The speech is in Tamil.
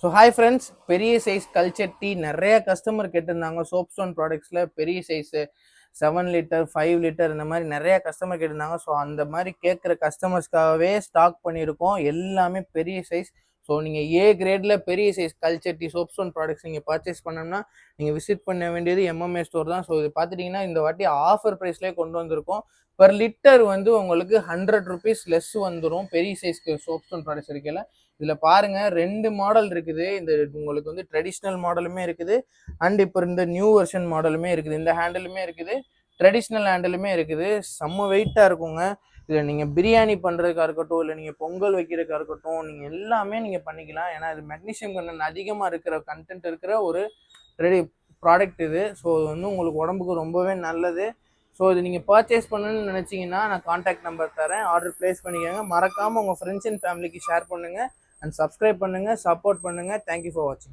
ஸோ ஹாய் ஃப்ரெண்ட்ஸ், பெரிய சைஸ் கல்ச்சட்டி நிறைய கஸ்டமர் கேட்டிருந்தாங்க. சோப் ஸ்டோன் ப்ராடக்ட்ஸில் பெரிய சைஸு 7 லிட்டர் 5 லிட்டர் இந்த மாதிரி நிறைய கஸ்டமர் கேட்டிருந்தாங்க. ஸோ அந்த மாதிரி கேட்குற கஸ்டமர்ஸ்க்காகவே ஸ்டாக் பண்ணியிருக்கோம். எல்லாமே பெரிய சைஸ். ஸோ நீங்கள் ஏ கிரேடில் பெரிய சைஸ் கல்ச்சட்டி சோப் ஸ்டோன் ப்ராடக்ட்ஸ் நீங்கள் பர்ச்சேஸ் பண்ணோம்னா நீங்கள் விசிட் பண்ண வேண்டியது எம்எம்ஏ ஸ்டோர் தான். ஸோ இது பார்த்துட்டிங்கன்னா இந்த வாட்டி ஆஃபர் ப்ரைஸ்லேயே கொண்டு வந்திருக்கோம். பர் லிட்டர் வந்து உங்களுக்கு 100 ருபீஸ் லெஸ் வந்துடும் பெரிய சைஸ்க்கு சோப் ஸ்டோன் ப்ராடக்ட்ஸ் இருக்கையில். இதில் பாருங்கள் 2 மாடல் இருக்குது. இந்த உங்களுக்கு வந்து ட்ரெடிஷ்னல் மாடலுமே இருக்குது அண்ட் இப்போ இந்த நியூ வெர்ஷன் மாடலுமே இருக்குது. இந்த ஹேண்டிலுமே இருக்குது, ட்ரெடிஷ்னல் ஹேண்டிலுமே இருக்குது. செம்ம வெயிட்டாக இருக்குங்க. இதில் நீங்கள் பிரியாணி பண்ணுறதுக்காக இருக்கட்டும், இல்லை நீங்கள் பொங்கல் வைக்கிறதுக்காக இருக்கட்டும், நீங்கள் எல்லாமே நீங்கள் பண்ணிக்கலாம். ஏன்னா இது மெக்னீஷியம் கண்டென்ட் அதிகமாக இருக்கிற கண்டென்ட் இருக்கிற ஒரு ப்ராடக்ட் இது. ஸோ இது வந்து உங்களுக்கு உடம்புக்கு ரொம்பவே நல்லது. ஸோ இது நீங்கள் பர்ச்சேஸ் பண்ணணும்னு நினச்சிங்கன்னா நான் கான்டாக்ட் நம்பர் தரேன், ஆர்டர் ப்ளேஸ் பண்ணிக்கோங்க. மறக்காமல் உங்கள் ஃப்ரெண்ட்ஸ் அண்ட் ஃபேமிலிக்கு ஷேர் பண்ணுங்கள் அண்ட் சப்ஸ்கிரைப் பண்ணுங்கள், சப்போர்ட் பண்ணுங்கள். தேங்க்யூ ஃபார் வாட்சிங்.